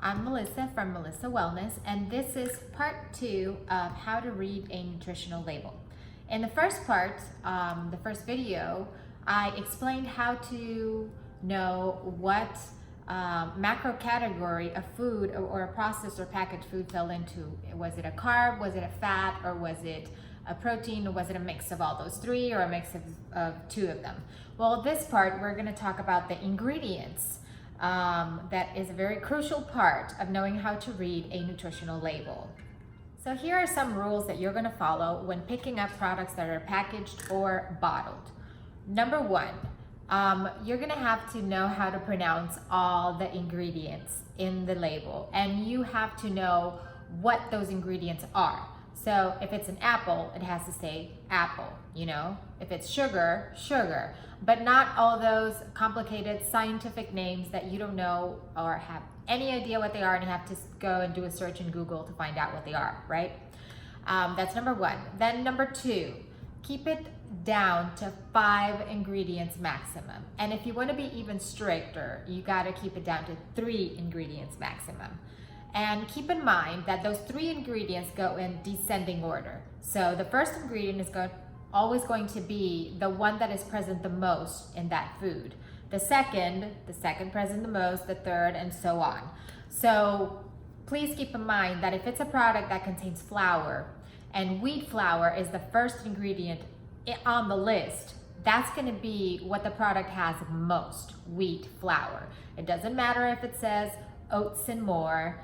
I'm Melissa from Melissa Wellness, and this is part 2 of how to read a nutritional label. In the first part, the first video, I explained how to know what macro category of food or a processed or packaged food fell into. Was it a carb, was it a fat, or was it a protein, or was it a mix of all those three, or a mix of two of them? Well, this part, we're going to talk about the ingredients. That is a very crucial part of knowing how to read a nutritional label. So here are some rules that you're going to follow when picking up products that are packaged or bottled. Number 1, you're going to have to know how to pronounce all the ingredients in the label, and you have to know what those ingredients are. So if it's an apple, it has to say apple, you know? If it's sugar, sugar. But not all those complicated scientific names that you don't know or have any idea what they are, and you have to go and do a search in Google to find out what they are, right? That's number 1. Then number 2, keep it down to 5 ingredients maximum. And if you want to be even stricter, you got to keep it down to 3 ingredients maximum. And keep in mind that those 3 ingredients go in descending order. So the first ingredient is always going to be the one that is present the most in that food. The second present the most, the third, and so on. So please keep in mind that if it's a product that contains flour, and wheat flour is the first ingredient on the list, that's going to be what the product has most, wheat flour. It doesn't matter if it says oats and more,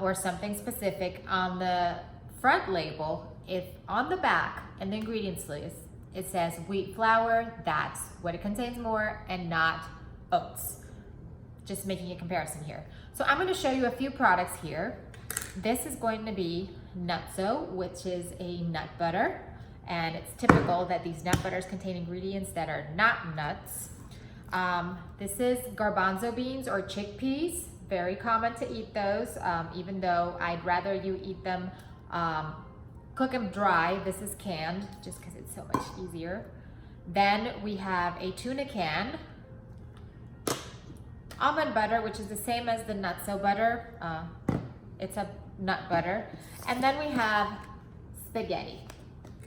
or something specific on the front label. If on the back in the ingredients list it says wheat flour, that's what it contains more, and not oats. Just making a comparison here. So I'm going to show you a few products here. This is going to be Nutso, which is a nut butter, and it's typical that these nut butters contain ingredients that are not nuts. This is garbanzo beans or chickpeas. Very common to eat those, even though I'd rather you eat them, cook them dry. This is canned, just because it's so much easier. Then we have a tuna can, almond butter, which is the same as the Nutso butter. It's a nut butter. And then we have spaghetti.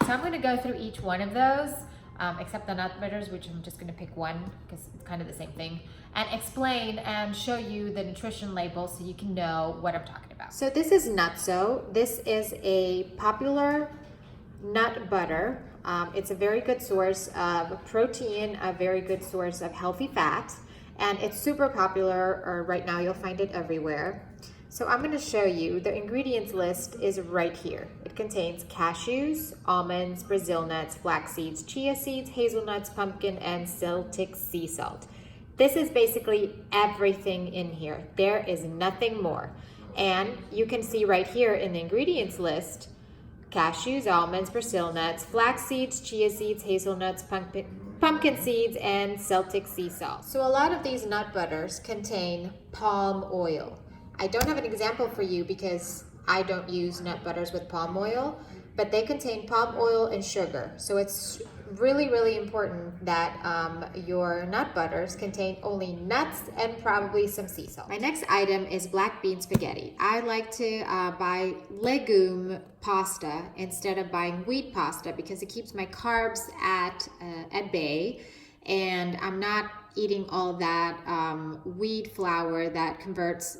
So I'm going to go through each one of those, except the nut butters, which I'm just going to pick one because it's kind of the same thing, and explain and show you the nutrition label so you can know what I'm talking about. So this is Nutso. This is a popular nut butter. It's a very good source of protein, a very good source of healthy fats, and it's super popular, or right now you'll find it everywhere. So I'm going to show you, the ingredients list is right here. It contains cashews, almonds, Brazil nuts, flax seeds, chia seeds, hazelnuts, pumpkin, and Celtic sea salt. This is basically everything in here. There is nothing more. And you can see right here in the ingredients list, cashews, almonds, Brazil nuts, flax seeds, chia seeds, hazelnuts, pumpkin seeds, and Celtic sea salt. So a lot of these nut butters contain palm oil. I don't have an example for you because I don't use nut butters with palm oil, but they contain palm oil and sugar. So it's really, really important that your nut butters contain only nuts and probably some sea salt. My next item is black bean spaghetti. I like to buy legume pasta instead of buying wheat pasta because it keeps my carbs at bay, and I'm not eating all that wheat flour that converts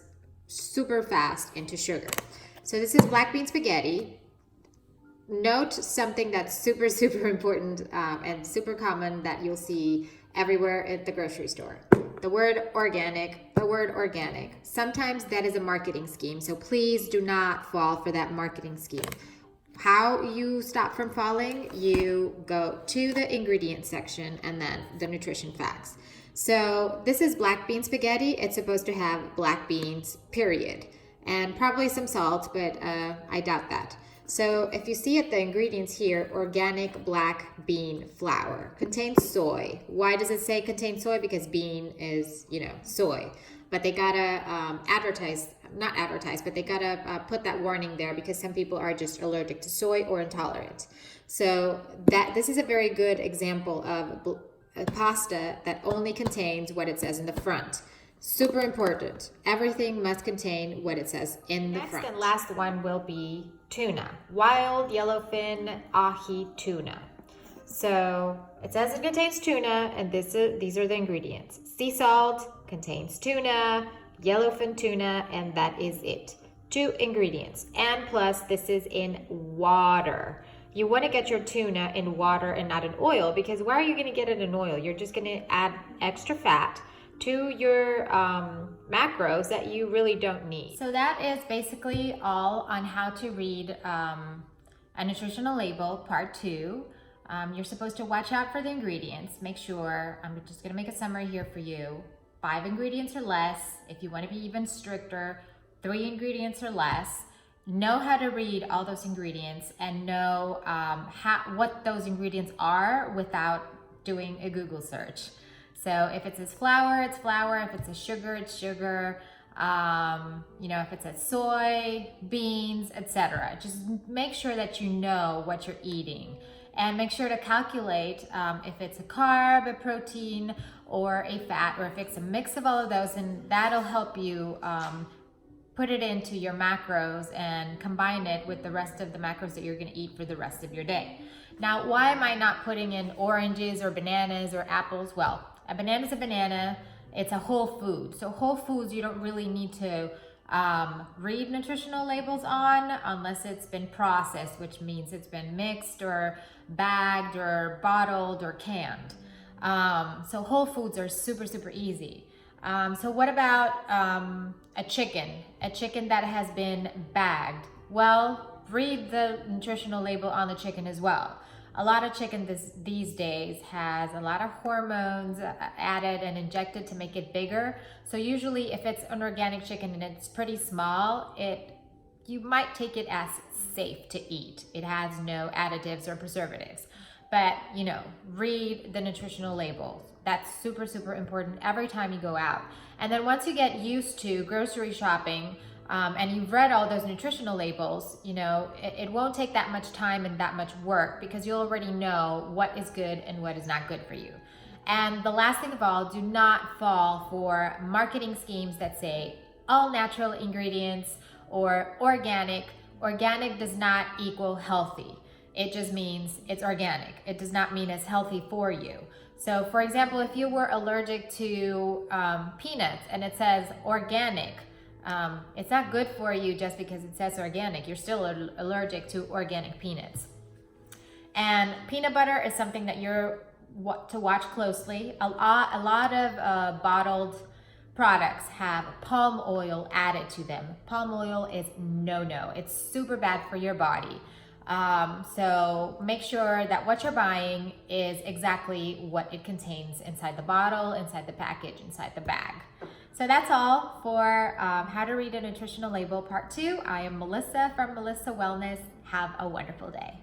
super fast into sugar. So this is black bean spaghetti. Note something that's super, super important and super common that you'll see everywhere at the grocery store. The word organic, the word organic. Sometimes that is a marketing scheme, so please do not fall for that marketing scheme. How you stop from falling, you go to the ingredient section and then the nutrition facts. So this is black bean spaghetti. It's supposed to have black beans, period. And probably some salt, but I doubt that. So if you see at the ingredients here, organic black bean flour, contains soy. Why does it say contains soy? Because bean is, soy. But they gotta but they gotta put that warning there because some people are just allergic to soy or intolerant. So this is a very good example of a pasta that only contains what it says in the front. Super important. Everything must contain what it says in the front. Next and last one will be tuna. Wild yellowfin ahi tuna. So it says it contains tuna, and these are the ingredients. Sea salt contains tuna, yellowfin tuna, and that is it. 2 ingredients. And plus, this is in water. You want to get your tuna in water and not in oil, because where are you going to get it in oil? You're just going to add extra fat to your macros that you really don't need. So that is basically all on how to read a nutritional label, part 2. You're supposed to watch out for the ingredients. Make sure, I'm just gonna make a summary here for you. 5 ingredients or less. If you wanna be even stricter, 3 ingredients or less. Know how to read all those ingredients and know what those ingredients are without doing a Google search. So if it says flour, it's flour. If it says sugar, it's sugar. If it says soy, beans, etc. Just make sure that you know what you're eating. And make sure to calculate if it's a carb, a protein, or a fat, or if it's a mix of all of those, and that'll help you put it into your macros and combine it with the rest of the macros that you're gonna eat for the rest of your day. Now, why am I not putting in oranges or bananas or apples? Well, a banana is a banana. It's a whole food. So whole foods you don't really need to read nutritional labels on unless it's been processed, which means it's been mixed or bagged or bottled or canned. So whole foods are super, super easy. So what about a chicken that has been bagged? Well, read the nutritional label on the chicken as well. A lot of chicken these days has a lot of hormones added and injected to make it bigger. So usually if it's an organic chicken and it's pretty small, you might take it as safe to eat. It has no additives or preservatives. But, read the nutritional labels. That's super, super important every time you go out. And then once you get used to grocery shopping, and you've read all those nutritional labels, it won't take that much time and that much work because you'll already know what is good and what is not good for you. And the last thing of all, do not fall for marketing schemes that say all natural ingredients or organic. Organic does not equal healthy. It just means it's organic. It does not mean it's healthy for you. So for example, if you were allergic to peanuts and it says organic, it's not good for you just because it says organic. You're still allergic to organic peanuts. And peanut butter is something that you're to watch closely. A lot of bottled products have palm oil added to them. Palm oil is no. It's super bad for your body. So make sure that what you're buying is exactly what it contains inside the bottle, inside the package, inside the bag. So that's all for how to read a nutritional label part 2. I am Melissa from Melissa Wellness. Have a wonderful day.